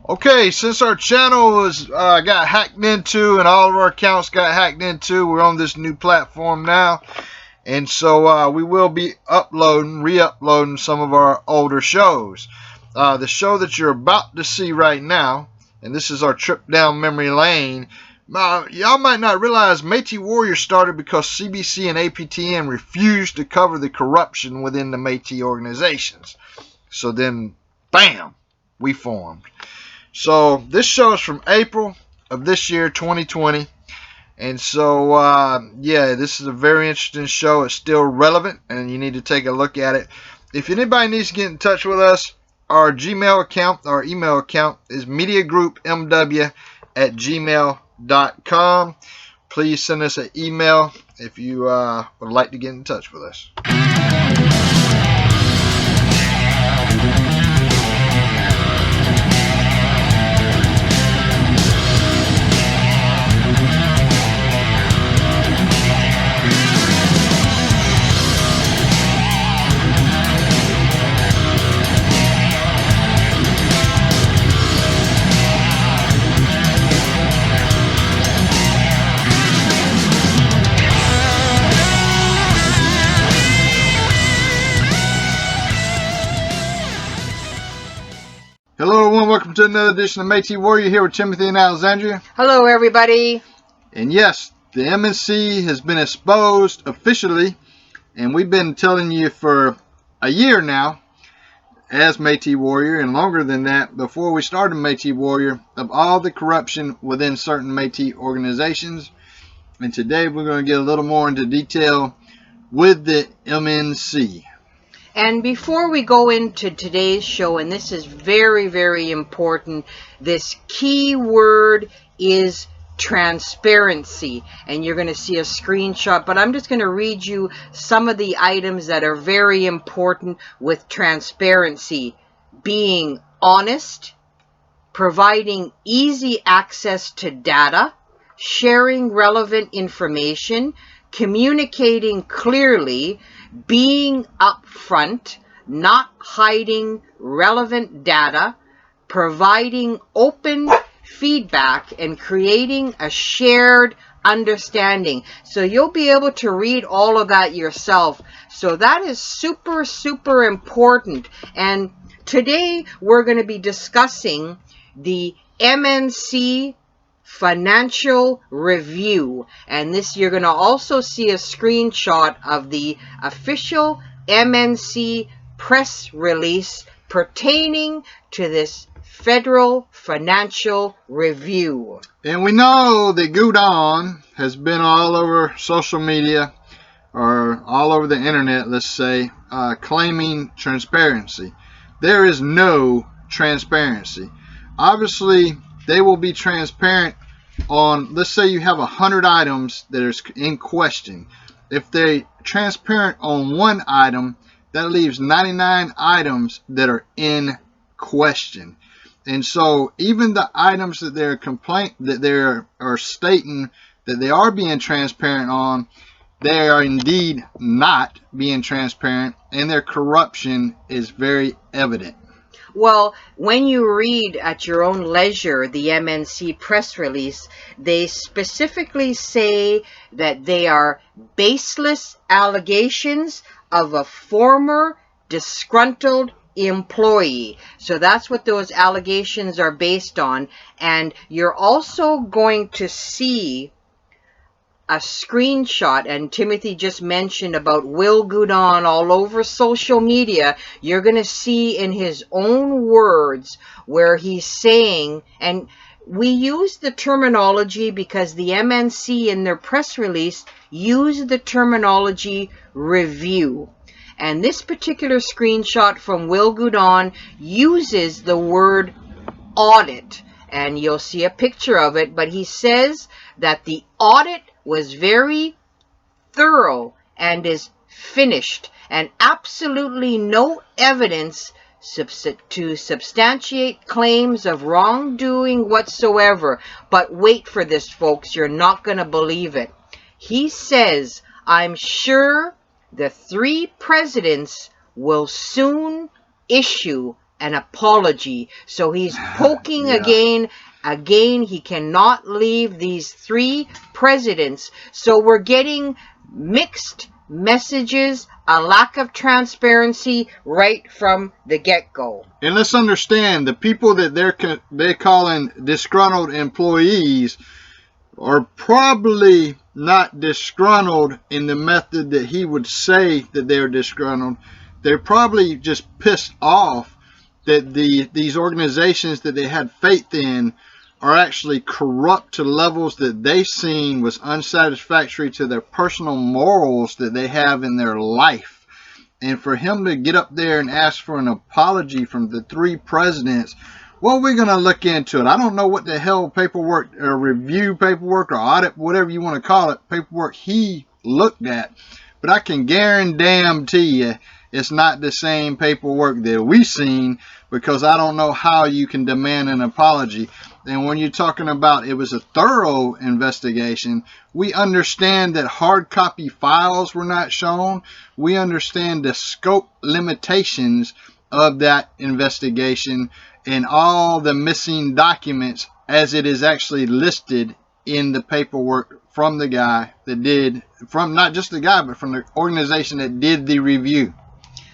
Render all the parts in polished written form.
Okay, since our channel was got hacked into and all of our accounts got hacked into, we're on this new platform now, and so we will be re-uploading some of our older shows. The show that you're about to see right now, and this is our trip down memory lane. Y'all might not realize Metis Warrior started because CBC and APTN refused to cover the corruption within the Metis organizations. So then, bam, we formed. So this show is from April of this year, 2020. And so, yeah, this is a very interesting show. It's still relevant, and you need to take a look at it. If anybody needs to get in touch with us, our Gmail account, our email account is MediaGroupMW@gmail.com. Please send us an email if you would like to get in touch with us. Hello everyone, welcome to another edition of Metis Warrior here with Timothy and Alexandria. Hello everybody. And yes, the MNC has been exposed officially, and we've been telling you for a year now as Metis Warrior, and longer than that before we started Metis Warrior, of all the corruption within certain Metis organizations. And today we're going to get a little more into detail with the MNC. And before we go into today's show, and this is very, very important, this key word is transparency. And you're going to see a screenshot, but I'm just going to read you some of the items that are very important with transparency. Being honest, providing easy access to data, sharing relevant information, communicating clearly, being upfront, not hiding relevant data, providing open feedback, and creating a shared understanding. So you'll be able to read all of that yourself. So that is super, super important. And today we're going to be discussing the MNC financial review, and this you're going to also see a screenshot of the official MNC press release pertaining to this federal financial review. And we know that Gudon has been all over social media, or all over the internet, let's say, claiming transparency. There is no transparency. Obviously, they will be transparent on, let's say you have 100 items that are in question. If they're transparent on one item, that leaves 99 items that are in question. And so even the items that they're stating that they are being transparent on, they are indeed not being transparent, and their corruption is very evident. Well, when you read at your own leisure the MNC press release, they specifically say that they are baseless allegations of a former disgruntled employee. So that's what those allegations are based on. And you're also going to see a screenshot, and Timothy just mentioned about Will Gudon all over social media. You're going to see in his own words where he's saying, and we use the terminology because the MNC in their press release used the terminology review. And this particular screenshot from Will Gudon uses the word audit, and you'll see a picture of it, but he says that the audit was very thorough and is finished, and absolutely no evidence to substantiate claims of wrongdoing whatsoever. But wait for this, folks, you're not going to believe it. He says, I'm sure the 3 presidents will soon issue an apology. So he's poking Yeah. again. He cannot leave these 3 presidents. So we're getting mixed messages, a lack of transparency right from the get-go. And let's understand, the people that they're calling disgruntled employees are probably not disgruntled in the method that he would say that they're disgruntled. They're probably just pissed off that these organizations that they had faith in are actually corrupt to levels that they seen was unsatisfactory to their personal morals that they have in their life. And for him to get up there and ask for an apology from the 3 presidents, well, we're going to look into it. I don't know what the hell paperwork or review paperwork or audit, whatever you want to call it, paperwork he looked at. But I can guarantee you it's not the same paperwork that we seen, because I don't know how you can demand an apology. And when you're talking about it was a thorough investigation, we understand that hard copy files were not shown. We understand the scope limitations of that investigation and all the missing documents as it is actually listed in the paperwork from the guy that did, from not just the guy, but from the organization that did the review.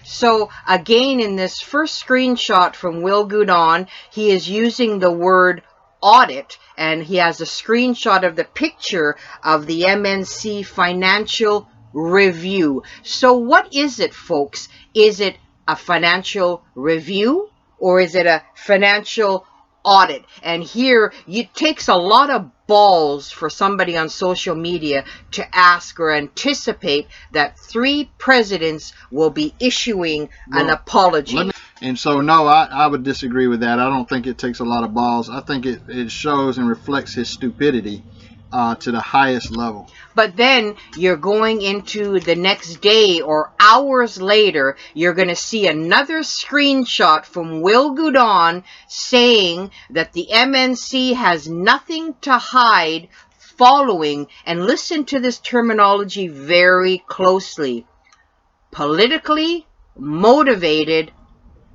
So again, in this first screenshot from Will Goudon, he is using the word audit, and he has a screenshot of the picture of the MNC financial review. So what is it, folks? Is it a financial review or is it a financial audit? And here it takes a lot of balls for somebody on social media to ask or anticipate that 3 presidents will be issuing an apology. And so, no, I would disagree with that. I don't think it takes a lot of balls. I think it shows and reflects his stupidity to the highest level. But then you're going into the next day or hours later, you're going to see another screenshot from Will Goudon saying that the MNC has nothing to hide following, and listen to this terminology very closely, politically motivated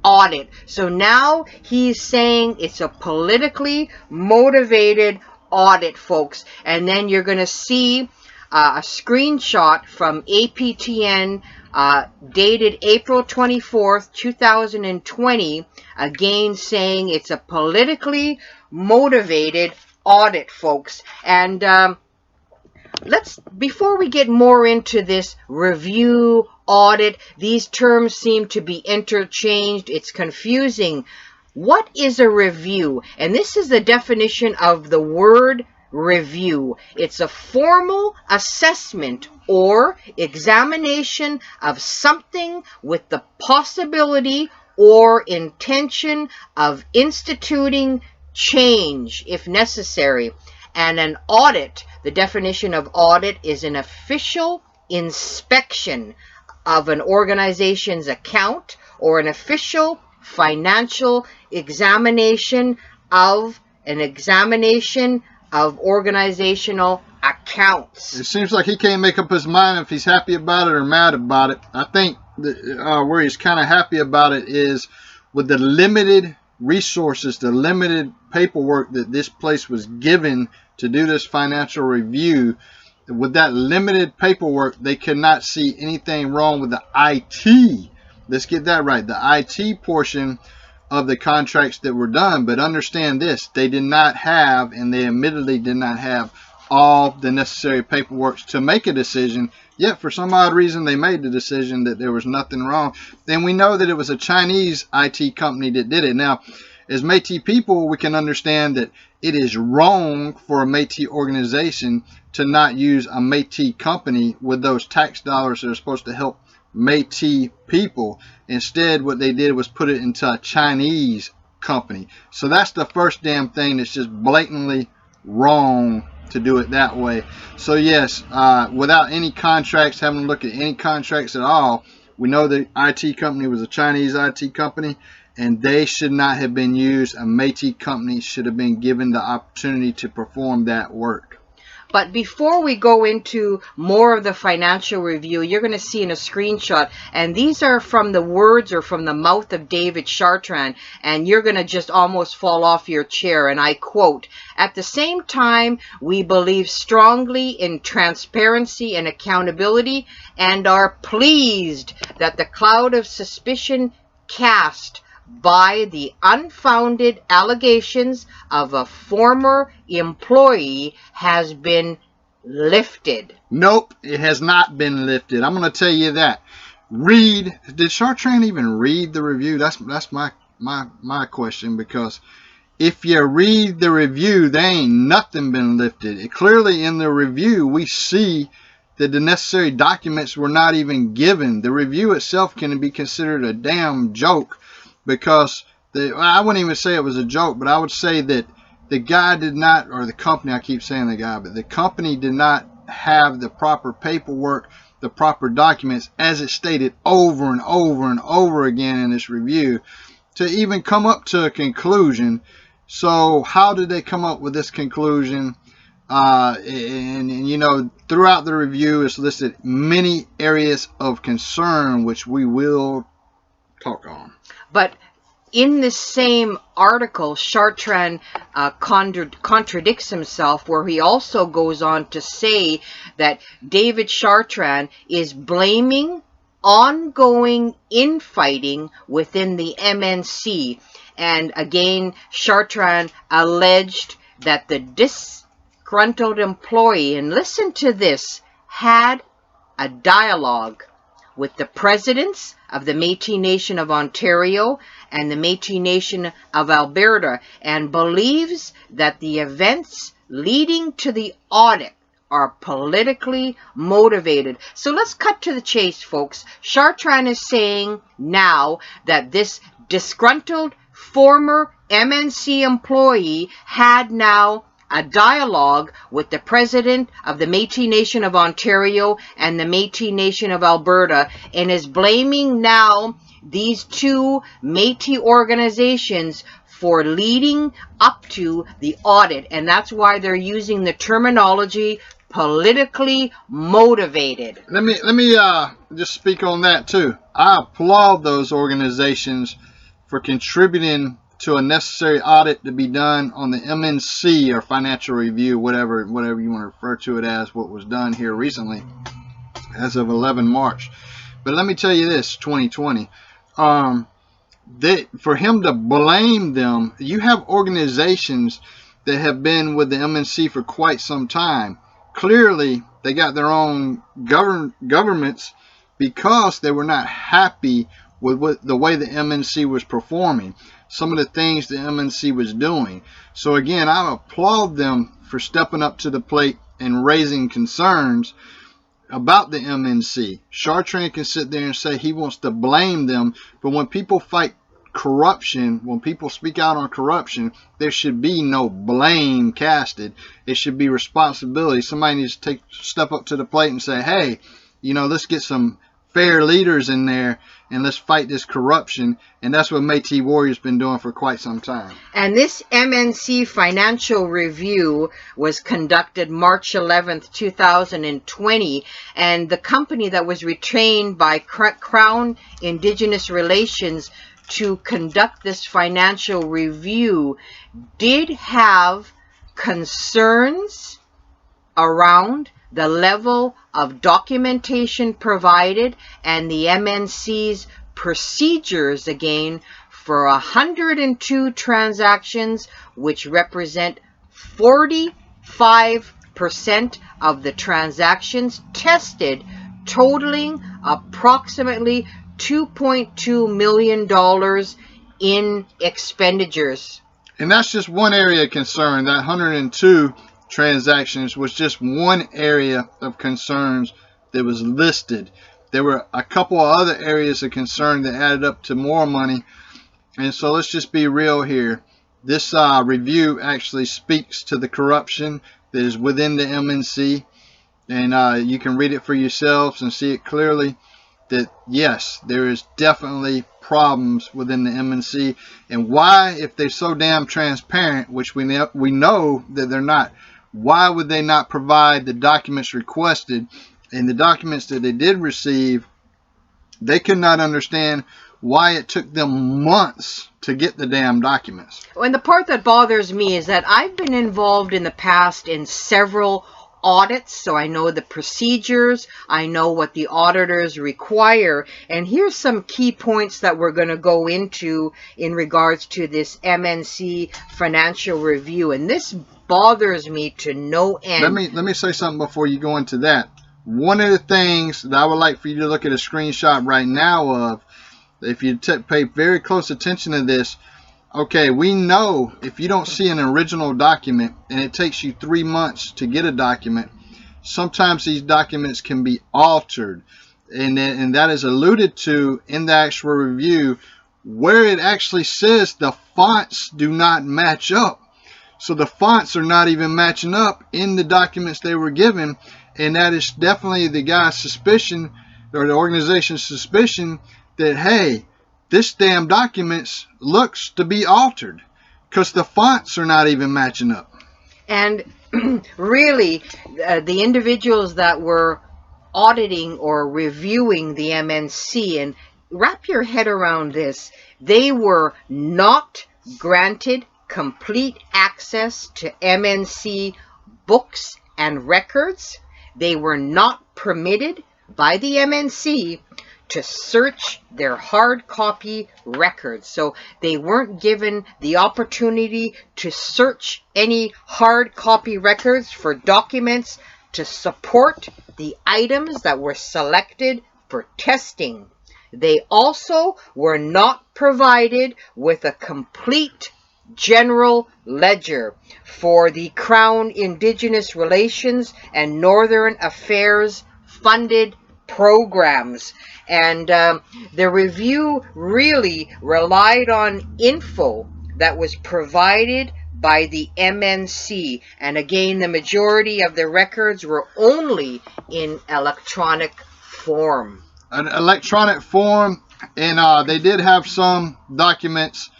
audit. So now he's saying it's a politically motivated audit, folks. And then you're going to see a screenshot from APTN dated April 24th, 2020, again saying it's a politically motivated audit, folks. And before we get more into this review, audit, these terms seem to be interchanged. It's confusing. What is a review? And this is the definition of the word review. It's a formal assessment or examination of something with the possibility or intention of instituting change if necessary. And an audit, the definition of audit is an official inspection of an organization's account or an official financial examination of organizational accounts. It seems like he can't make up his mind if he's happy about it or mad about it. I think that, where he's kind of happy about it is with the limited resources, the limited paperwork that this place was given to do this financial review. With that limited paperwork, they cannot see anything wrong with the IT. Let's get that right. The IT portion of the contracts that were done. But understand this, they did not have, and they admittedly did not have, all the necessary paperwork to make a decision. Yet for some odd reason they made the decision that there was nothing wrong. Then we know that it was a Chinese IT company that did it. Now, as Metis people, we can understand that it is wrong for a Metis organization to not use a Metis company with those tax dollars that are supposed to help Metis people. Instead, what they did was put it into a Chinese company. So that's the first damn thing that's just blatantly wrong, to do it that way. So yes, without any contracts, having to look at any contracts at all, we know the IT company was a Chinese IT company, and they should not have been used. A Metis company should have been given the opportunity to perform that work. But before we go into more of the financial review, you're going to see in a screenshot, and these are from the words or from the mouth of David Chartrand, and you're going to just almost fall off your chair, and I quote, "At the same time, we believe strongly in transparency and accountability and are pleased that the cloud of suspicion cast by the unfounded allegations of a former employee has been lifted." Nope, it has not been lifted. I'm going to tell you that. Did Chartrand even read the review? That's my question, because if you read the review, there ain't nothing been lifted. Clearly in the review, we see that the necessary documents were not even given. The review itself can be considered a damn joke, because I wouldn't even say it was a joke, but I would say that the guy did not, or the company, I keep saying the guy, but the company did not have the proper paperwork, the proper documents, as it stated over and over and over again in this review, to even come up to a conclusion. So how did they come up with this conclusion? And you know, throughout the review is listed many areas of concern, which we will talk on. But in this same article, Chartrand contradicts himself, where he also goes on to say that David Chartrand is blaming ongoing infighting within the MNC. And again, Chartrand alleged that the disgruntled employee, and listen to this, had a dialogue with the presidents of the Métis Nation of Ontario and the Métis Nation of Alberta, and believes that the events leading to the audit are politically motivated. So let's cut to the chase, folks. Chartrand is saying now that this disgruntled former MNC employee had now a dialogue with the president of the Métis Nation of Ontario and the Métis Nation of Alberta, and is blaming now these two Métis organizations for leading up to the audit, and that's why they're using the terminology politically motivated. Let me just speak on that too. I applaud those organizations for contributing to a necessary audit to be done on the MNC, or financial review, whatever you want to refer to it as, what was done here recently as of 11 March. But let me tell you this, 2020, for him to blame them, you have organizations that have been with the MNC for quite some time. Clearly, they got their own governments because they were not happy with the way the MNC was performing, some of the things the MNC was doing. So again, I applaud them for stepping up to the plate and raising concerns about the MNC. Chartrand can sit there and say he wants to blame them, but when people fight corruption, when people speak out on corruption, there should be no blame casted. It should be responsibility. Somebody needs to step up to the plate and say, hey, you know, let's get some fair leaders in there and let's fight this corruption. And that's what Métis Warrior's been doing for quite some time. And this MNC financial review was conducted March 11th, 2020, and the company that was retained by Crown Indigenous Relations to conduct this financial review did have concerns around the level of documentation provided and the MNC's procedures, again, for 102 transactions, which represent 45% of the transactions tested, totaling approximately $2.2 million in expenditures. And that's just one area of concern. That 102 transactions was just one area of concerns that was listed. There were a couple of other areas of concern that added up to more money. And so let's just be real here. This review actually speaks to the corruption that is within the MNC. And you can read it for yourselves and see it clearly that, yes, there is definitely problems within the MNC. And why, if they're so damn transparent, which we know that they're not, why would they not provide the documents requested? And the documents that they did receive, they could not understand why it took them months to get the damn documents. And the part that bothers me is that I've been involved in the past in several audits, so I know the procedures, I know what the auditors require, and here's some key points that we're going to go into in regards to this MNC financial review, and this bothers me to no end. Let me say something before you go into that. One of the things that I would like for you to look at a screenshot right now of, if you pay very close attention to this, okay, we know if you don't see an original document and it takes you 3 months to get a document, sometimes these documents can be altered. And that is alluded to in the actual review, where it actually says the fonts do not match up. So the fonts are not even matching up in the documents they were given. And that is definitely the guy's suspicion, or the organization's suspicion, that, hey, this damn documents looks to be altered because the fonts are not even matching up. And really, the individuals that were auditing or reviewing the MNC, and wrap your head around this, they were not granted complete access to MNC books and records. They were not permitted by the MNC to search their hard copy records. So they weren't given the opportunity to search any hard copy records for documents to support the items that were selected for testing. They also were not provided with a complete general ledger for the Crown Indigenous Relations and Northern Affairs funded programs. And the review really relied on info that was provided by the MNC. And again, the majority of the records were only in electronic form. An electronic form, and they did have some documents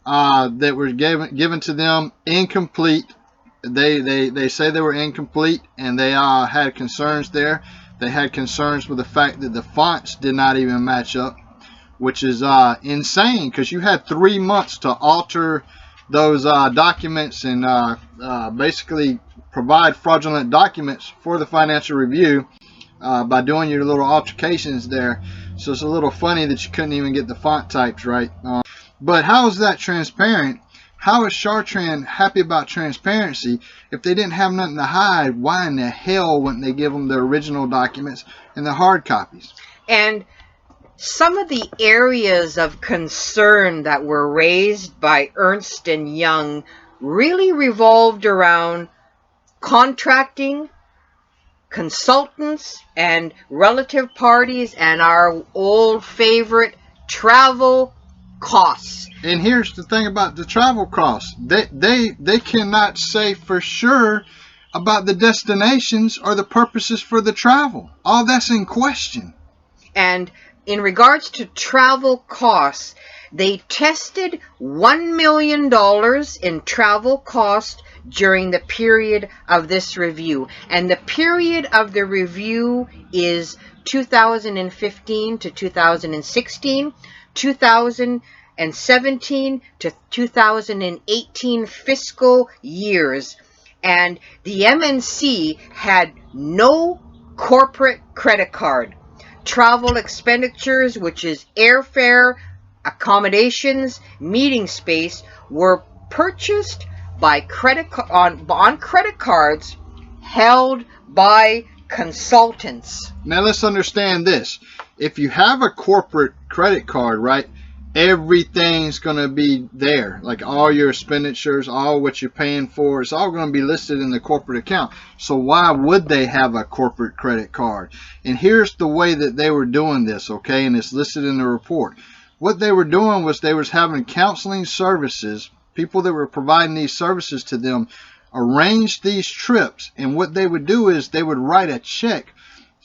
that were given to them incomplete. They say they were incomplete, and they had concerns there. They had concerns with the fact that the fonts did not even match up, which is insane, because you had 3 months to alter those documents and basically provide fraudulent documents for the financial review by doing your little altercations there. So it's a little funny that you couldn't even get the font types right. But how is that transparent? How is Chartrand happy about transparency? If they didn't have nothing to hide, why in the hell wouldn't they give them the original documents and the hard copies? And some of the areas of concern that were raised by Ernst & Young really revolved around contracting, consultants, and relative parties, and our old favorite travel costs. And here's the thing about the travel costs. They cannot say for sure about the destinations or the purposes for the travel. All that's in question. And in regards to travel costs, they tested $1 million in travel costs during the period of this review. And the period of the review is 2015 to 2016, 2017 to 2018 fiscal years. And the MNC had no corporate credit card. Travel expenditures, which is airfare, accommodations, meeting space, were purchased by on credit cards held by consultants. Now let's understand this. If you have a corporate credit card, right, everything's going to be there. Like all your expenditures, all what you're paying for, it's all going to be listed in the corporate account. So why would they have a corporate credit card? And here's the way that they were doing this, okay, and it's listed in the report. What they were doing was they was having counseling services, people that were providing these services to them, arrange these trips, and what they would do is they would write a check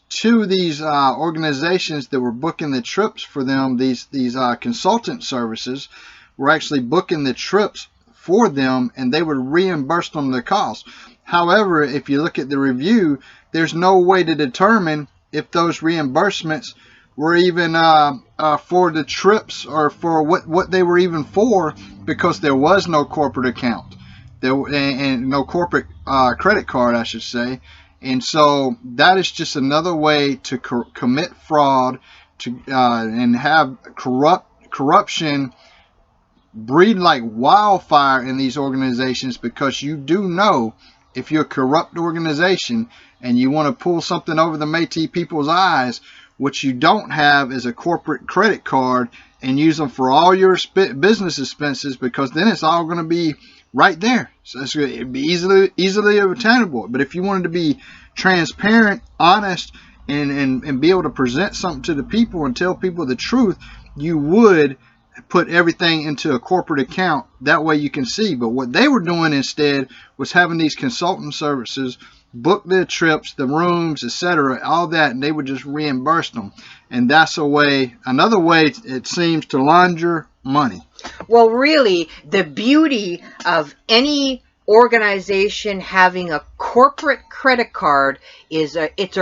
to these organizations that were booking the trips for them. These consultant services were actually booking the trips for them, and they would reimburse them the cost. However, if you look at the review, there's no way to determine if those reimbursements were even for the trips or for what they were even for, because there was no corporate account and no corporate credit card, I should say. And so that is just another way to commit fraud and have corruption breed like wildfire in these organizations, because you do know, if you're a corrupt organization and you want to pull something over the Metis people's eyes, what you don't have is a corporate credit card and use them for all your business expenses, because then it's all going to be right there. So it'd be easily obtainable. But if you wanted to be transparent, honest, and be able to present something to the people and tell people the truth, you would put everything into a corporate account. That way you can see. But what they were doing instead was having these consultant services book their trips, the rooms, etc., all that, and they would just reimburse them. And that's another way it seems to launder money. Well, really, the beauty of any organization having a corporate credit card is it's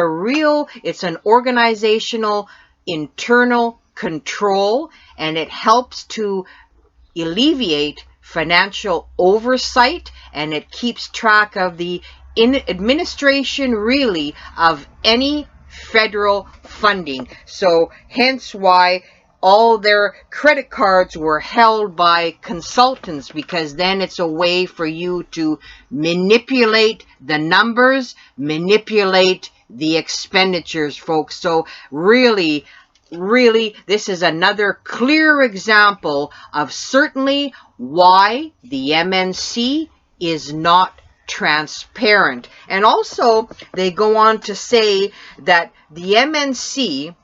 an organizational internal control, and it helps to alleviate financial oversight, and it keeps track of the administration really of any federal funding. So hence why all their credit cards were held by consultants, because then it's a way for you to manipulate the numbers, manipulate the expenditures, folks. So really, this is another clear example of certainly why the MNC is not transparent. And also, they go on to say that the MNC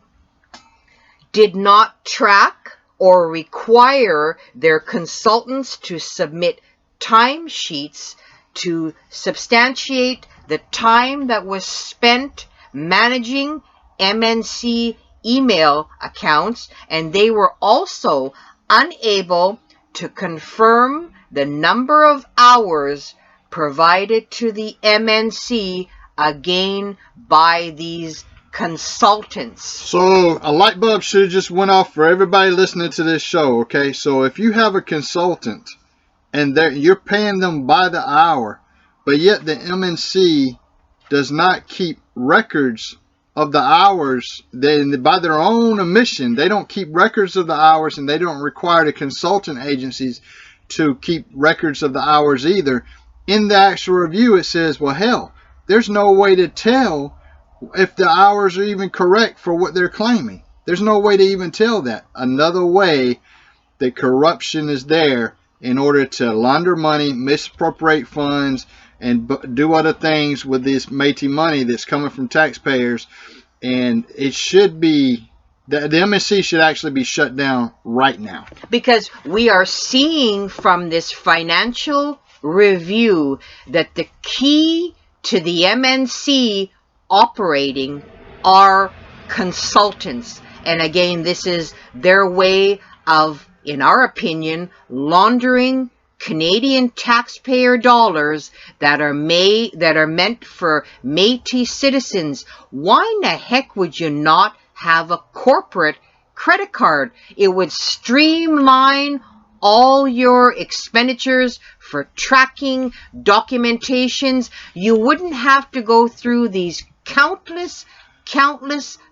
did not track or require their consultants to submit timesheets to substantiate the time that was spent managing MNC email accounts, and they were also unable to confirm the number of hours provided to the MNC, again by these consultants. So a light bulb should have just went off for everybody listening to this show, okay? So if you have a consultant and you're paying them by the hour, but yet the MNC does not keep records of the hours, by their own admission, they don't keep records of the hours, and they don't require the consultant agencies to keep records of the hours either. In the actual review, it says, well, hell, there's no way to tell if the hours are even correct for what they're claiming. There's no way to even tell that. Another way that corruption is there in order to launder money, misappropriate funds, and do other things with this Metis money that's coming from taxpayers. And it should be, the MNC should actually be shut down right now. Because we are seeing from this financial review that the key to the MNC operating are consultants. And again, this is their way of, in our opinion, laundering Canadian taxpayer dollars that are meant for Métis citizens. Why in the heck would you not have a corporate credit card? It would streamline all your expenditures for tracking, documentations. You wouldn't have to go through these countless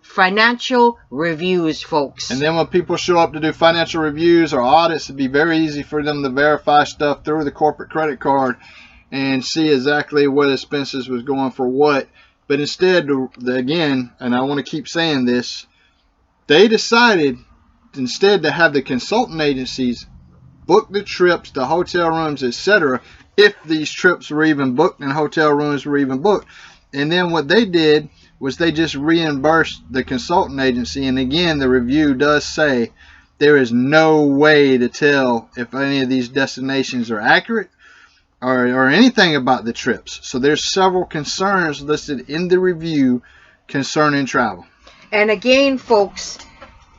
financial reviews, folks. And then when people show up to do financial reviews or audits, it'd be very easy for them to verify stuff through the corporate credit card and see exactly what expenses was going for what. But instead, again, and I want to keep saying this, they decided instead to have the consultant agencies book the trips, the hotel rooms, etc., if these trips were even booked and hotel rooms were even booked. And then what they did was they just reimbursed the consultant agency. And again, the review does say there is no way to tell if any of these destinations are accurate or anything about the trips. So there's several concerns listed in the review concerning travel. And again, folks,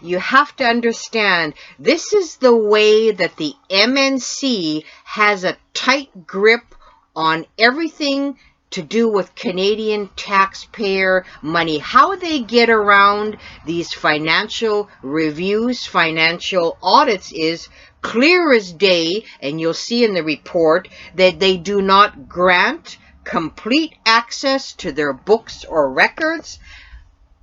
you have to understand, this is the way that the MNC has a tight grip on everything to do with Canadian taxpayer money. How they get around these financial reviews, financial audits is clear as day, and you'll see in the report that they do not grant complete access to their books or records.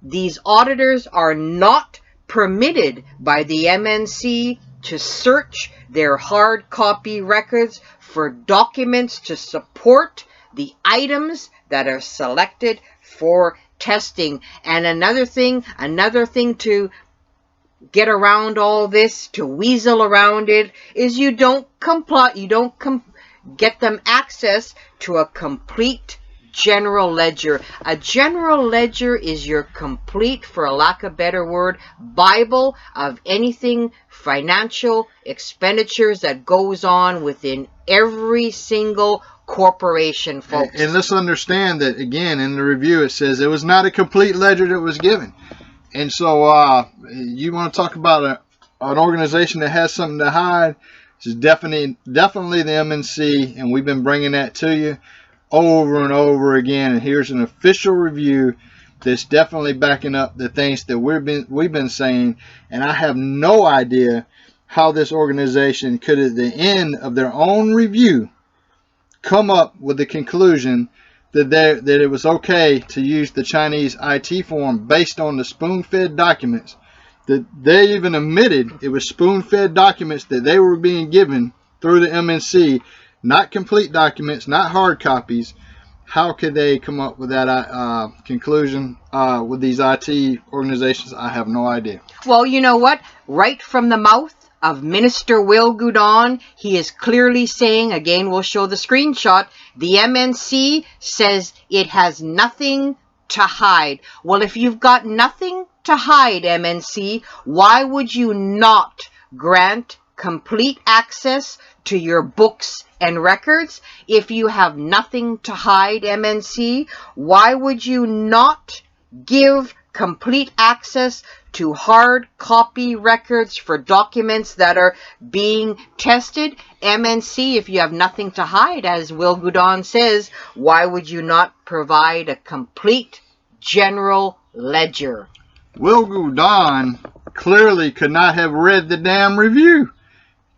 These auditors are not permitted by the MNC to search their hard copy records for documents to support the items that are selected for testing. And another thing to get around all this, to weasel around it, is you don't get them access to a complete general ledger. A general ledger is your complete, for a lack of a better word, Bible of anything financial expenditures that goes on within every single corporation, folks. And let's understand that, again, in the review it says it was not a complete ledger that was given. And so you want to talk about an organization that has something to hide, it's definitely the MNC, and we've been bringing that to you over and over again. And here's an official review that's definitely backing up the things that we've been saying. And I have no idea how this organization could, at the end of their own review, come up with the conclusion that it was okay to use the Chinese IT form based on the spoon-fed documents. That they even admitted it was spoon-fed documents that they were being given through the MNC, not complete documents, not hard copies. How could they come up with that conclusion with these IT organizations? I have no idea. Well, you know what? Right from the mouth of Minister Will Goudon, he is clearly saying, again, we'll show the screenshot, the MNC says it has nothing to hide. Well, if you've got nothing to hide, MNC, why would you not grant complete access to your books and records? If you have nothing to hide, MNC, why would you not give complete access to hard copy records for documents that are being tested? MNC, if you have nothing to hide, as Will Goudon says, why would you not provide a complete general ledger? Will Goudon clearly could not have read the damn review.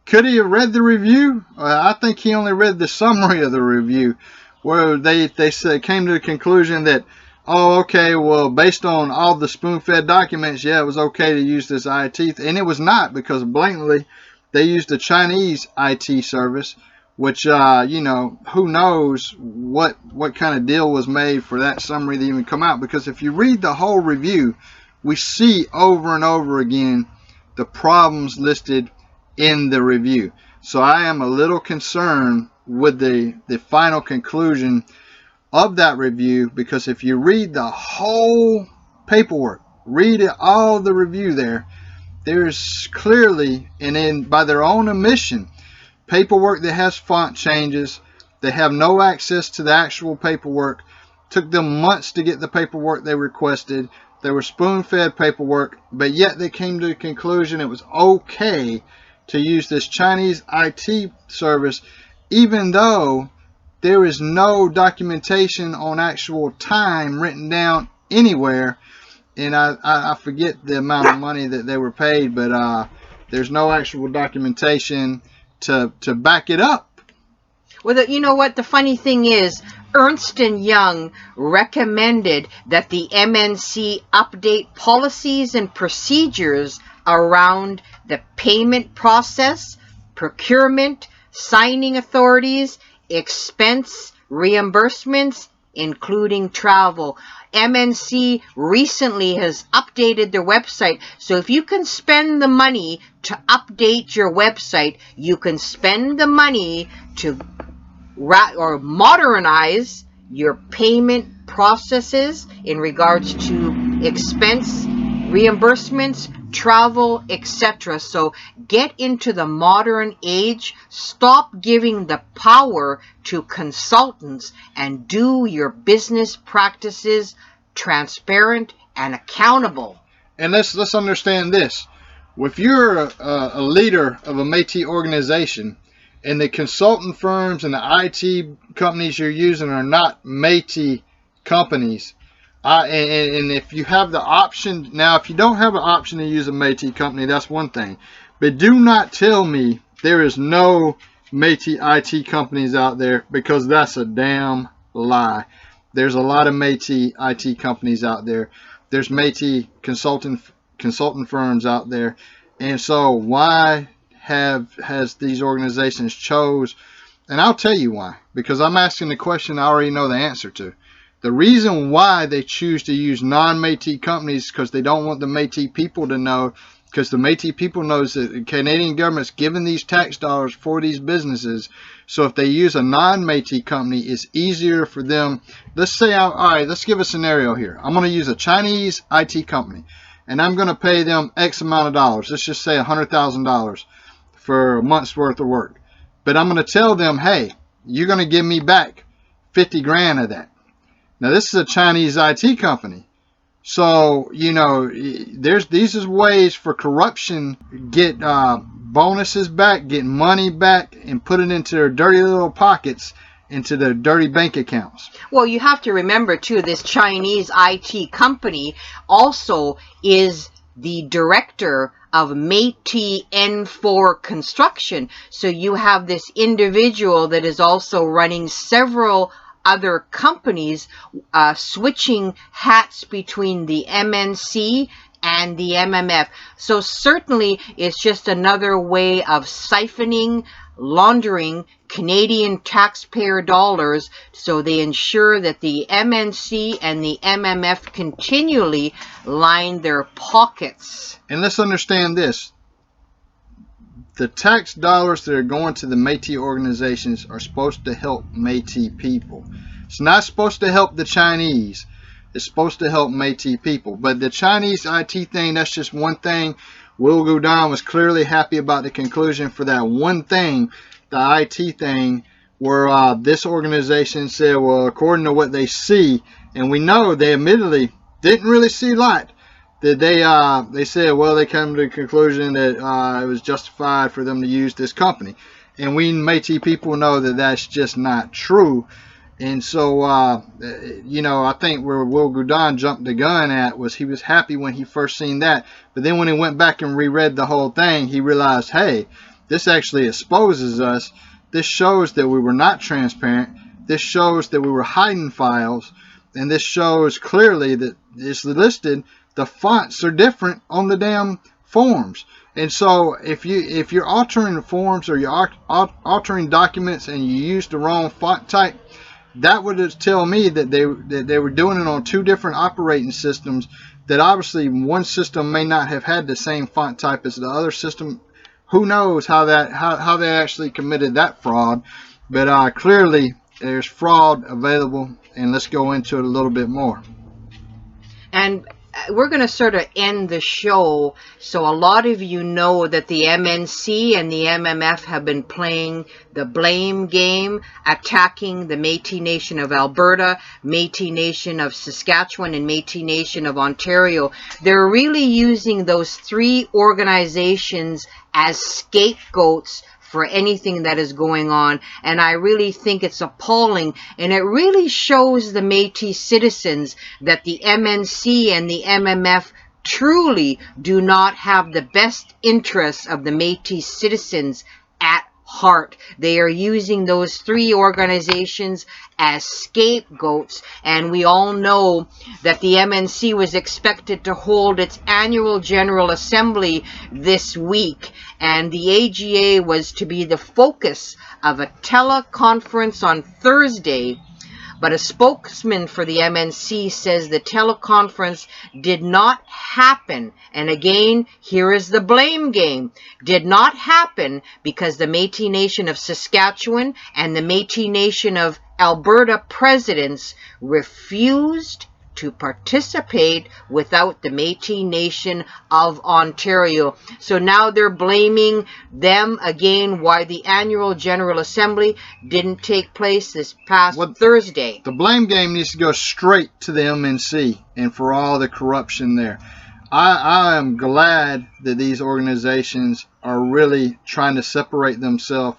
Could he have read the review? I think he only read the summary of the review, where they came to the conclusion that, oh, okay, well, based on all the spoon-fed documents, yeah, it was okay to use this IT. And it was not, because blatantly they used a Chinese IT service, which, you know, who knows what kind of deal was made for that summary to even come out. Because if you read the whole review, we see over and over again the problems listed in the review. So I am a little concerned with the final conclusion of that review, because if you read the whole paperwork, read it, all the review there's clearly, and then by their own admission, paperwork that has font changes. They have no access to the actual paperwork. Took them months to get the paperwork they requested. They were spoon-fed paperwork, but yet they came to the conclusion it was okay to use this Chinese IT service, even though there is no documentation on actual time written down anywhere. And I forget the amount of money that they were paid, but there's no actual documentation to back it up. Well, you know what? The funny thing is, Ernst & Young recommended that the MNC update policies and procedures around the payment process, procurement, signing authorities, expense reimbursements, including travel. MNC recently has updated their website, so if you can spend the money to update your website, you can spend the money to modernize your payment processes in regards to expense reimbursements, travel, etc. So get into the modern age. Stop giving the power to consultants and do your business practices transparent and accountable. And let's understand this. If you're a leader of a Metis organization And the consultant firms and the IT companies you're using are not Metis companies. And if you have the option, now if you don't have an option to use a Metis company, that's one thing. But do not tell me there is no Metis IT companies out there, because that's a damn lie. There's a lot of Metis IT companies out there. There's Metis consultant firms out there. And so why has these organizations chose? And I'll tell you why, because I'm asking the question I already know the answer to. The reason why they choose to use non-Metis companies is because they don't want the Metis people to know, because the Metis people knows that the Canadian government's giving these tax dollars for these businesses. So if they use a non-Metis company, it's easier for them. Let's say, all right, let's give a scenario here. I'm going to use a Chinese IT company, and I'm going to pay them X amount of dollars. Let's just say $100,000 for a month's worth of work. But I'm going to tell them, hey, you're going to give me back 50 grand of that. Now, this is a Chinese IT company. So, you know, these is ways for corruption, get bonuses back, get money back, and put it into their dirty little pockets, into their dirty bank accounts. Well, you have to remember, too, this Chinese IT company also is the director of Metis N4 Construction. So you have this individual that is also running several other companies, switching hats between the MNC and the MMF. So certainly it's just another way of siphoning, laundering Canadian taxpayer dollars, so they ensure that the MNC and the MMF continually line their pockets. And let's understand this. The tax dollars that are going to the Metis organizations are supposed to help Metis people. It's not supposed to help the Chinese. It's supposed to help Metis people. But the Chinese IT thing, that's just one thing. Will Goudon was clearly happy about the conclusion for that one thing, the IT thing, where this organization said, well, according to what they see, and we know they admittedly didn't really see a lot, that they said, well, they come to the conclusion that it was justified for them to use this company. And we Metis people know that that's just not true. And so, you know, I think where Will Goudon jumped the gun at was he was happy when he first seen that. But then when he went back and reread the whole thing, he realized, hey, this actually exposes us. This shows that we were not transparent. This shows that we were hiding files. And this shows clearly that it's listed. The fonts are different on the damn forms. And so if you're altering the forms, or you're altering documents, and you use the wrong font type, that would tell me that they were doing it on two different operating systems, that obviously one system may not have had the same font type as the other system. Who knows how they actually committed that fraud. But clearly there's fraud available, and let's go into it a little bit more. And we're going to sort of end the show. So a lot of you know that the MNC and the MMF have been playing the blame game, attacking the Métis Nation of Alberta, Métis Nation of Saskatchewan, and Métis Nation of Ontario. They're really using those three organizations as scapegoats for anything that is going on, and I really think it's appalling, and it really shows the Métis citizens that the MNC and the MMF truly do not have the best interests of the Métis citizens at heart. They are using those three organizations as scapegoats, and we all know that the MNC was expected to hold its annual General Assembly this week, and the AGA was to be the focus of a teleconference on Thursday. But a spokesman for the MNC says the teleconference did not happen. And again, here is the blame game. Did not happen because the Métis Nation of Saskatchewan and the Métis Nation of Alberta presidents refused to participate without the Métis Nation of Ontario. So now they're blaming them again why the annual General Assembly didn't take place this past Thursday. The blame game needs to go straight to the MNC and for all the corruption there. I am glad that these organizations are really trying to separate themselves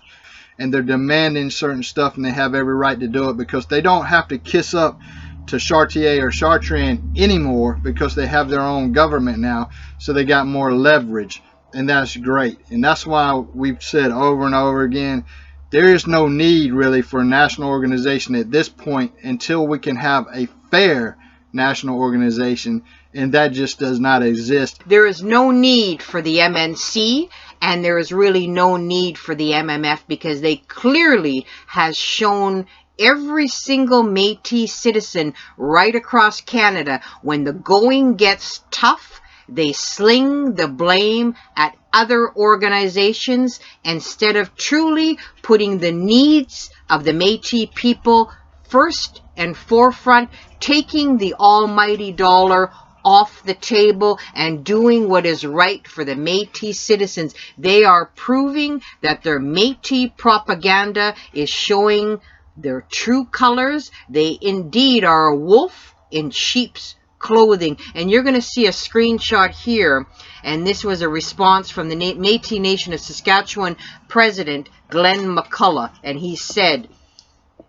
and they're demanding certain stuff, and they have every right to do it because they don't have to kiss up to Chartier or Chartrand anymore because they have their own government now, so they got more leverage, and that's great. And that's why we've said over and over again, there is no need really for a national organization at this point until we can have a fair national organization, and that just does not exist. There is no need for the MNC, and there is really no need for the MMF, because they clearly has shown every single Métis citizen right across Canada, when the going gets tough, they sling the blame at other organizations instead of truly putting the needs of the Métis people first and forefront, taking the almighty dollar off the table and doing what is right for the Métis citizens. They are proving that their Métis propaganda is showing their true colors. They indeed are a wolf in sheep's clothing. And you're going to see a screenshot here, and this was a response from the Métis Nation of Saskatchewan President Glenn McCullough, and he said,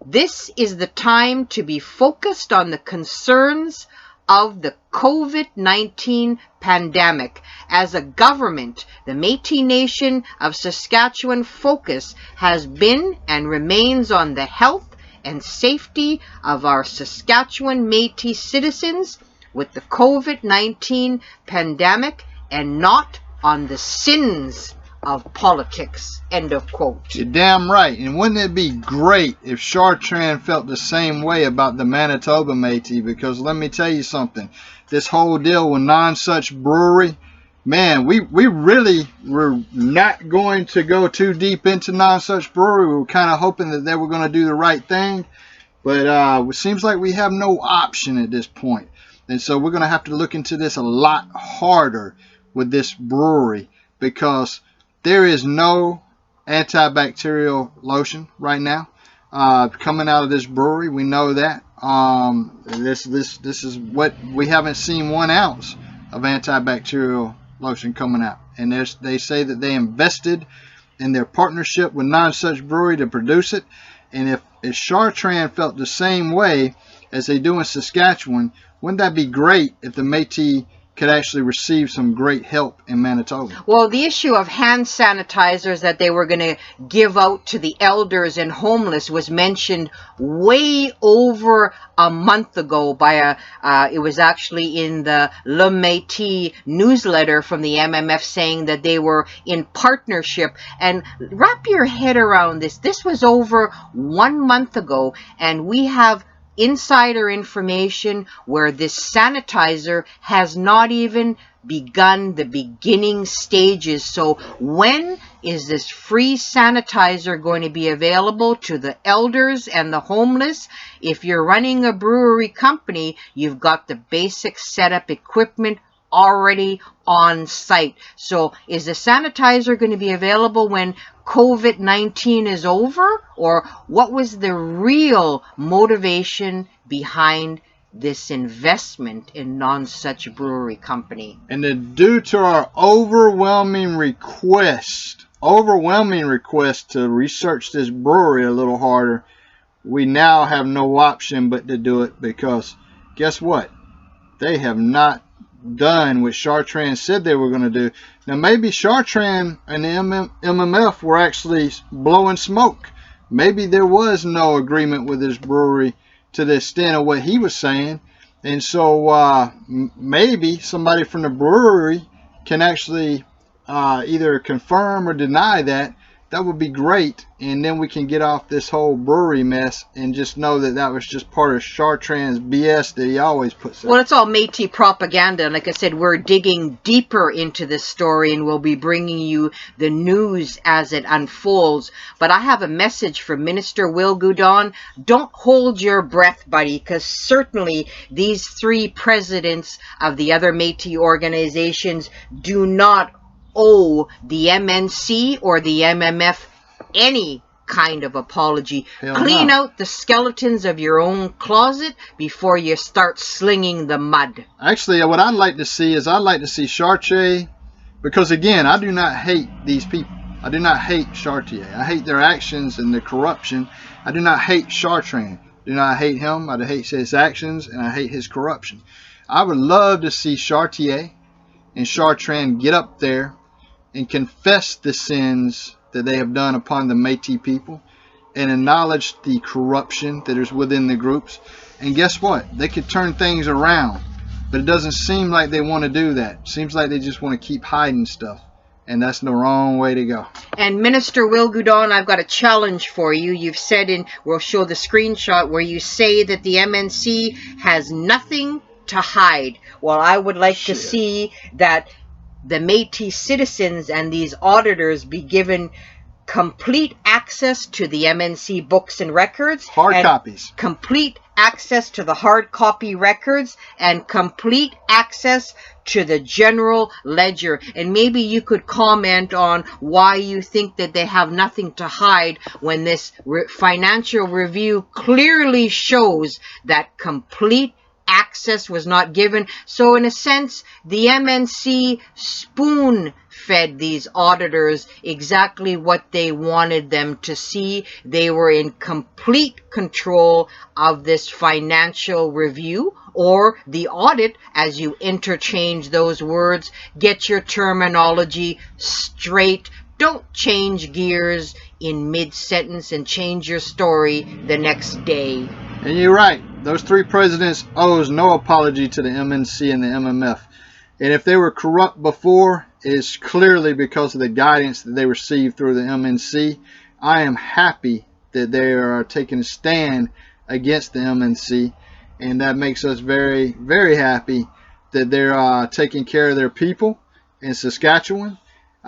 "This is the time to be focused on the concerns of the COVID-19 pandemic. As a government, the Métis Nation of Saskatchewan focus has been and remains on the health and safety of our Saskatchewan Métis citizens with the COVID-19 pandemic, and not on the sins of politics." End of quote. You're damn right. And wouldn't it be great if Chartrand felt the same way about the Manitoba Métis? Because let me tell you something, this whole deal with Non-Such Brewery, man, we really were not going to go too deep into Non-Such Brewery. We were kind of hoping that they were going to do the right thing, but it seems like we have no option at this point. And so we're going to have to look into this a lot harder with this brewery, because there is no antibacterial lotion right now coming out of this brewery. We know that. This is what we haven't seen 1 ounce of antibacterial lotion coming out. And they say that they invested in their partnership with Non-Such Brewery to produce it. And if Chartrand felt the same way as they do in Saskatchewan, wouldn't that be great if the Métis could actually receive some great help in Manitoba? Well, the issue of hand sanitizers that they were going to give out to the elders and homeless was mentioned way over a month ago by it was actually in the Le Métis newsletter from the MMF, saying that they were in partnership. And wrap your head around this. This was over 1 month ago, and we have insider information where this sanitizer has not even begun the beginning stages. So when is this free sanitizer going to be available to the elders and the homeless? If you're running a brewery company, you've got the basic setup equipment already on site. So is the sanitizer going to be available when COVID-19 is over? Or what was the real motivation behind this investment in Non-Such Brewery Company? And due to our overwhelming request to research this brewery a little harder, we now have no option but to do it, because guess what? They have not done what Chartrand said they were going to do. Now maybe Chartrand and the MMF were actually blowing smoke. Maybe there was no agreement with this brewery to the extent of what he was saying, and so maybe somebody from the brewery can actually either confirm or deny that. That would be great, and then we can get off this whole brewery mess and just know that that was just part of Chartrand's BS that he always puts out. Well, it's all Métis propaganda, and like I said, we're digging deeper into this story, and we'll be bringing you the news as it unfolds. But I have a message for Minister Will Goudon. Don't hold your breath, buddy, because certainly these 3 presidents of the other Métis organizations do not owe the MNC or the MMF any kind of apology. Clean out the skeletons of your own closet before you start slinging the mud. Actually, what I'd like to see is Chartier, because again, I do not hate these people. I do not hate Chartier. I hate their actions and the corruption. I do not hate Chartrand. I do not hate him. I hate his actions, and I hate his corruption. I would love to see Chartier and Chartrand get up there and confess the sins that they have done upon the Metis people and acknowledge the corruption that is within the groups. And guess what? They could turn things around, but it doesn't seem like they want to do that. It seems like they just want to keep hiding stuff, and that's the wrong way to go. And Minister Will Goudon, I've got a challenge for you. You've said we'll show the screenshot where you say that the MNC has nothing to hide. Well, I would like to see that the Métis citizens and these auditors be given complete access to the MNC books and records. Hard copies. Complete access to the hard copy records and complete access to the general ledger. And maybe you could comment on why you think that they have nothing to hide when this financial review clearly shows that complete access was not given. So in a sense, the MNC spoon-fed these auditors exactly what they wanted them to see. They were in complete control of this financial review, or the audit, as you interchange those words. Get your terminology straight. Don't change gears in mid-sentence and change your story the next day. And you're right. Those three presidents owes no apology to the MNC and the MMF. And if they were corrupt before, it's clearly because of the guidance that they received through the MNC. I am happy that they are taking a stand against the MNC, and that makes us very, very happy that they're taking care of their people in Saskatchewan.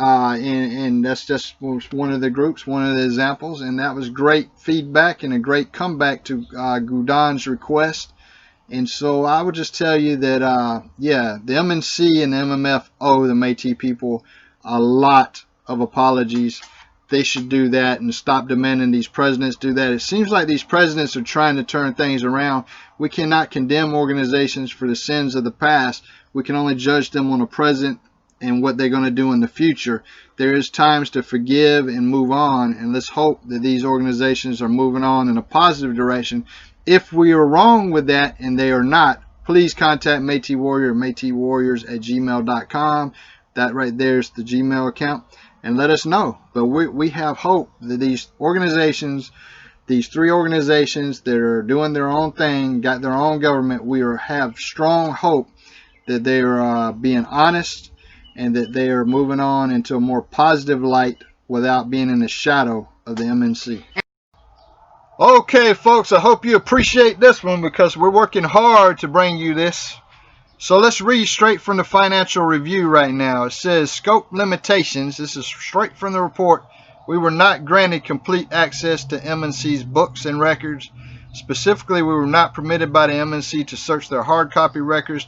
And that's just one of the groups, one of the examples, and that was great feedback and a great comeback to Goudon's request. And so I would just tell you that, yeah, the MNC and the MMF owe the Métis people a lot of apologies. They should do that and stop demanding these presidents do that. It seems like these presidents are trying to turn things around. We cannot condemn organizations for the sins of the past. We can only judge them on the present and what they're going to do in the future. There is times to forgive and move on, and let's hope that these organizations are moving on in a positive direction. If we are wrong with that and they are not, please contact Métis Warrior, MétisWarriors@gmail.com. That right there is the Gmail account, and let us know. But we have hope that these organizations, these three organizations that are doing their own thing, got their own government, have strong hope that they are being honest, and that they are moving on into a more positive light without being in the shadow of the MNC. Okay, folks, I hope you appreciate this one because we're working hard to bring you this. So let's read straight from the financial review right now. It says, scope limitations. This is straight from the report. We were not granted complete access to MNC's books and records. Specifically, we were not permitted by the MNC to search their hard copy records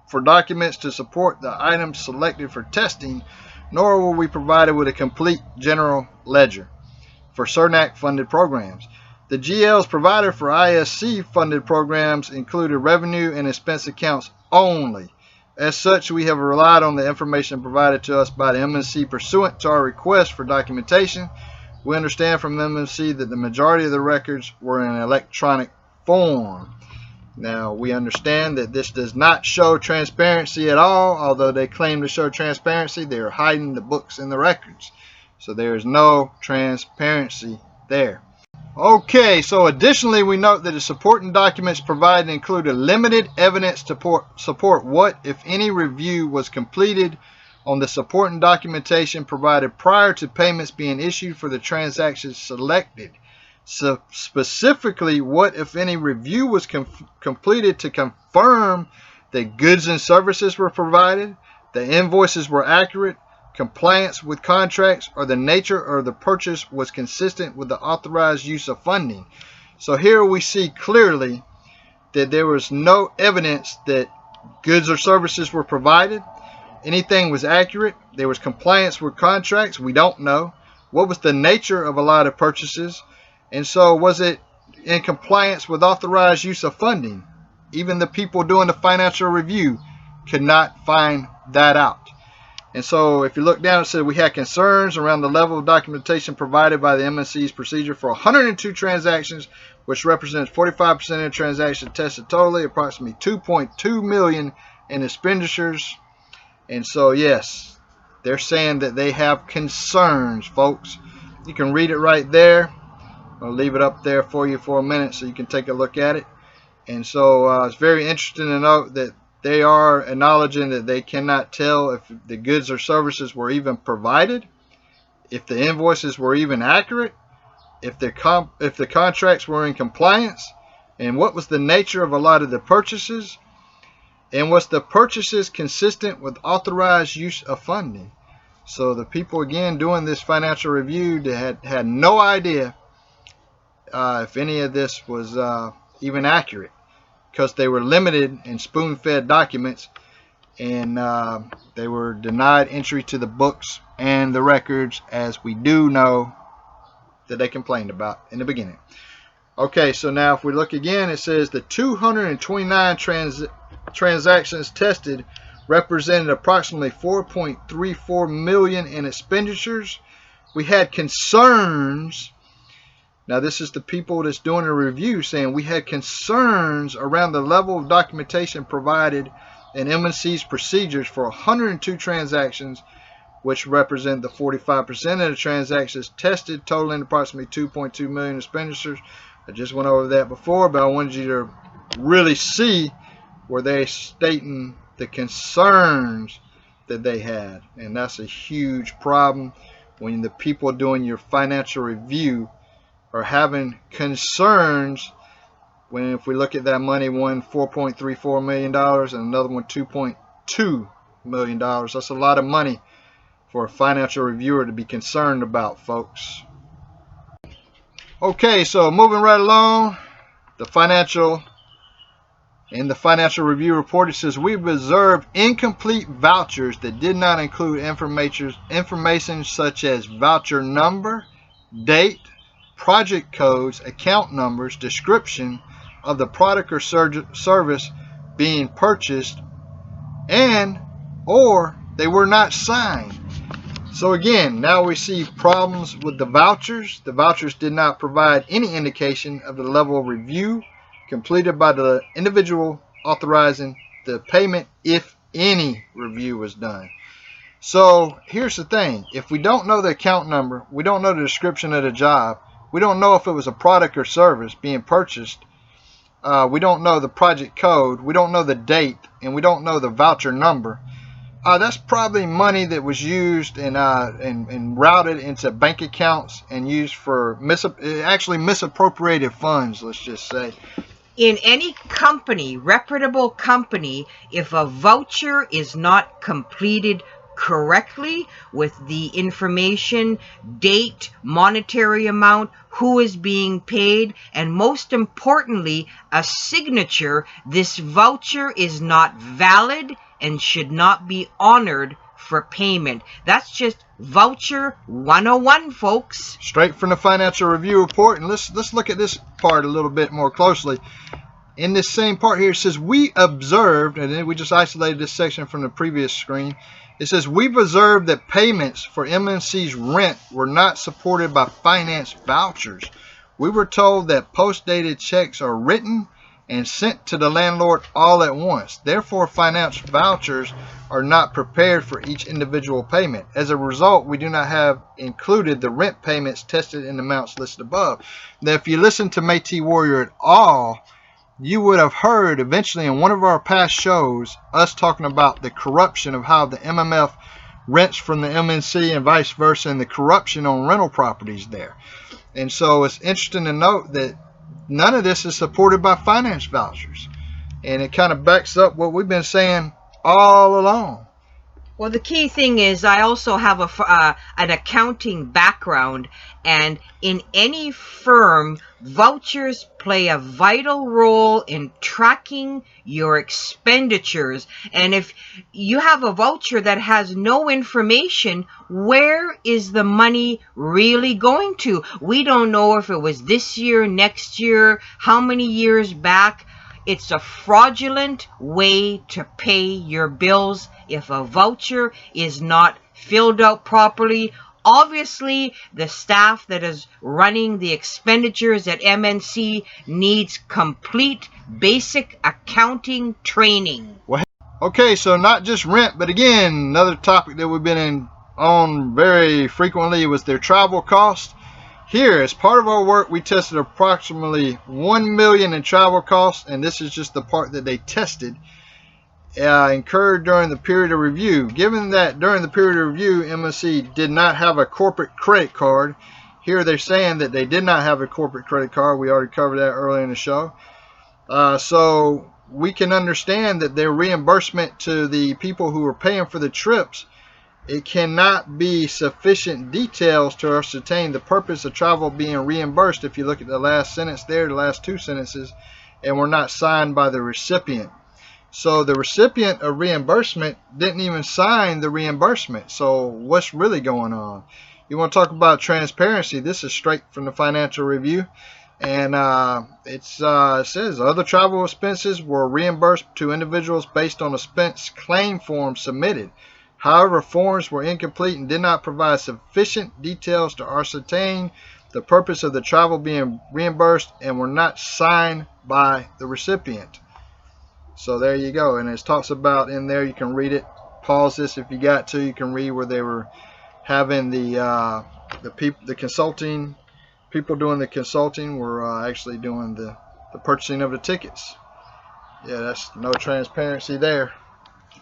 for documents to support the items selected for testing, nor were we provided with a complete general ledger for CERNAC funded programs. The GLs provided for ISC funded programs included revenue and expense accounts only. As such, we have relied on the information provided to us by the MNC pursuant to our request for documentation. We understand from the MNC that the majority of the records were in electronic form. Now, we understand that this does not show transparency at all. Although they claim to show transparency, they are hiding the books and the records. So there is no transparency there. Okay, so additionally, we note that the supporting documents provided included limited evidence to support what, if any, review was completed on the supporting documentation provided prior to payments being issued for the transactions selected. So specifically, what, if any, review was completed to confirm that goods and services were provided, the invoices were accurate, compliance with contracts, or the nature of the purchase was consistent with the authorized use of funding. So here we see clearly that there was no evidence that goods or services were provided. Anything was accurate. There was compliance with contracts. We don't know. What was the nature of a lot of purchases? And so was it in compliance with authorized use of funding? Even the people doing the financial review could not find that out. And so if you look down, it said we had concerns around the level of documentation provided by the MNC's procedure for 102 transactions, which represents 45% of the transactions tested totally, approximately $2.2 million in expenditures. And so, yes, they're saying that they have concerns, folks. You can read it right there. I'll leave it up there for you for a minute so you can take a look at it. And so it's very interesting to note that they are acknowledging that they cannot tell if the goods or services were even provided, if the invoices were even accurate, if the contracts were in compliance, and what was the nature of a lot of the purchases, and was the purchases consistent with authorized use of funding. So the people, again, doing this financial review had no idea if any of this was even accurate, because they were limited in spoon-fed documents, and they were denied entry to the books and the records, as we do know that they complained about in the beginning. Okay, so now if we look again, it says the 229 transactions tested represented approximately $4.34 million in expenditures. We had concerns. Now, this is the people that's doing a review saying we had concerns around the level of documentation provided in MNC's procedures for 102 transactions, which represent the 45% of the transactions tested, totaling approximately $2.2 million expenditures. I just went over that before, but I wanted you to really see where they're stating the concerns that they had. And that's a huge problem when the people doing your financial review are having concerns. When if we look at that money, one $4.34 million and another one $2.2 million, that's a lot of money for a financial reviewer to be concerned about, folks. Okay, so moving right along, in the financial review report, it says we've observed incomplete vouchers that did not include information such as voucher number, date, project codes, account numbers, description of the product or service being purchased, and or they were not signed. So again, now we see problems with the vouchers. The vouchers did not provide any indication of the level of review completed by the individual authorizing the payment, if any review was done. So here's the thing. If we don't know the account number, we don't know the description of the job, we don't know if it was a product or service being purchased, we don't know the project code, we don't know the date, and we don't know the voucher number, that's probably money that was used and routed into bank accounts and used for actually misappropriated funds, let's just say. In any company, reputable company, if a voucher is not completed correctly with the information, date, monetary amount, who is being paid, and most importantly, a signature, this voucher is not valid and should not be honored for payment. That's just voucher 101, folks. Straight from the financial review report. And let's look at this part a little bit more closely. In this same part here, it says we observed, and then we just isolated this section from the previous screen. It says we've observed that payments for MNC's rent were not supported by finance vouchers. We were told that post-dated checks are written and sent to the landlord all at once. Therefore, finance vouchers are not prepared for each individual payment. As a result, we do not have included the rent payments tested in the amounts listed above. Now, if you listen to Métis Warrior at all, you would have heard eventually in one of our past shows us talking about the corruption of how the MMF rents from the MNC and vice versa, and the corruption on rental properties there. And so it's interesting to note that none of this is supported by finance vouchers. And it kind of backs up what we've been saying all along. Well, the key thing is I also have an accounting background, and in any firm, vouchers play a vital role in tracking your expenditures. And if you have a voucher that has no information, where is the money really going to? We don't know if it was this year, next year, how many years back. It's a fraudulent way to pay your bills if a voucher is not filled out properly. Obviously, the staff that is running the expenditures at MNC needs complete basic accounting training. Okay, so not just rent, but again, another topic that we've been on very frequently was their travel costs. Here, as part of our work, we tested approximately $1 million in travel costs, and this is just the part that they tested, incurred during the period of review. Given that during the period of review, MNC did not have a corporate credit card, here they're saying that they did not have a corporate credit card. We already covered that earlier in the show. So we can understand that their reimbursement to the people who are paying for the trips, it cannot be sufficient details to ascertain the purpose of travel being reimbursed. If you look at the last sentence there, the last two sentences, and were not signed by the recipient. So the recipient of reimbursement didn't even sign the reimbursement. So what's really going on? You want to talk about transparency? This is straight from the financial review. And it says other travel expenses were reimbursed to individuals based on expense claim forms submitted. However, forms were incomplete and did not provide sufficient details to ascertain the purpose of the travel being reimbursed and were not signed by the recipient. So there you go. And it talks about in there, you can read it. Pause this if you got to. You can read where they were having the consulting. People doing the consulting were actually doing the purchasing of the tickets. Yeah, that's no transparency there.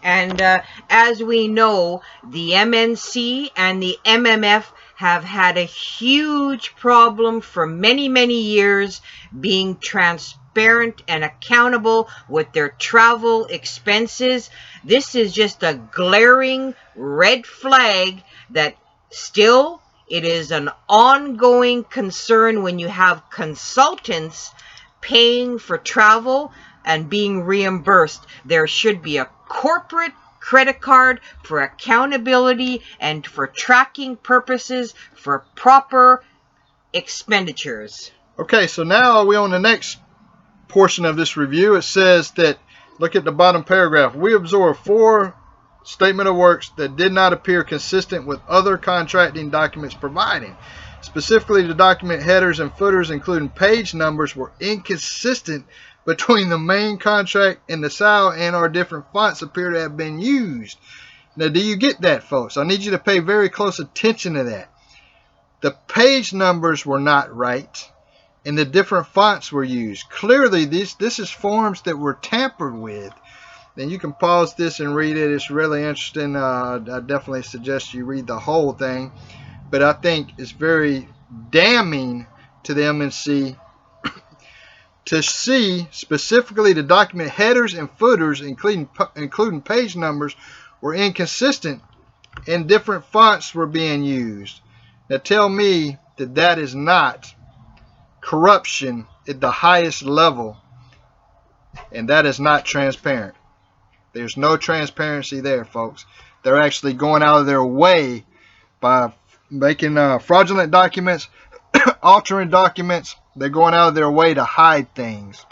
And as we know, the MNC and the MMF have had a huge problem for many, many years being transparent and accountable with their travel expenses. This is just a glaring red flag that still it is an ongoing concern when you have consultants paying for travel and being reimbursed. There should be a corporate credit card for accountability and for tracking purposes for proper expenditures. Okay, so now we're on the next portion of this review. It says that, look at the bottom paragraph, we absorbed 4 statement of works that did not appear consistent with other contracting documents providing. Specifically, the document headers and footers, including page numbers, were inconsistent between the main contract and the style, and our different fonts appear to have been used. Now, do you get that, folks? I need you to pay very close attention to that. The page numbers were not right, and the different fonts were used. Clearly, this is forms that were tampered with. Then you can pause this and read it. It's really interesting. I definitely suggest you read the whole thing. But I think it's very damning to the MNC to see specifically the document headers and footers, including page numbers, were inconsistent and different fonts were being used. Now tell me that that is not corruption at the highest level, and that is not transparent. There's no transparency there, folks. They're actually going out of their way by making fraudulent documents, altering documents. They're going out of their way to hide things.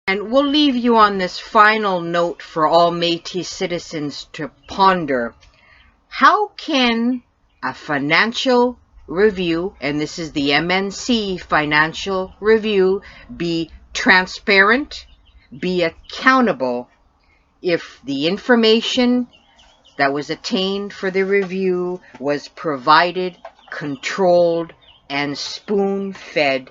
And we'll leave you on this final note for all Metis citizens to ponder. How can a financial review, and this is the MNC financial review, be transparent, be accountable, if the information that was attained for the review was provided, controlled, and spoon-fed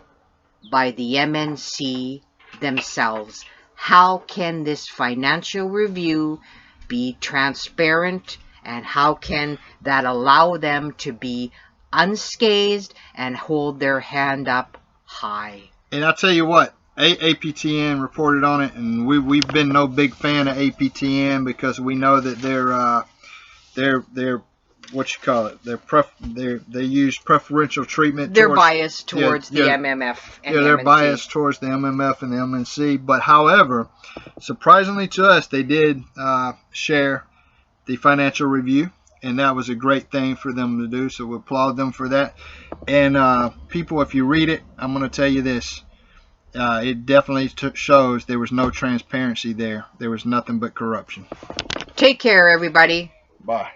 by the MNC themselves? How can this financial review be transparent, and how can that allow them to be unscathed and hold their hand up high? And I'll tell you what, APTN reported on it, and we've been no big fan of APTN because we know that they're what you call it, they use preferential treatment. They're biased towards the MMF and the they're MNC. biased towards the MMF and the MNC. But however, surprisingly to us, they did share the financial review, and that was a great thing for them to do. So we applaud them for that. And people, if you read it, I'm going to tell you this: it definitely shows there was no transparency there. There was nothing but corruption. Take care, everybody. Bye.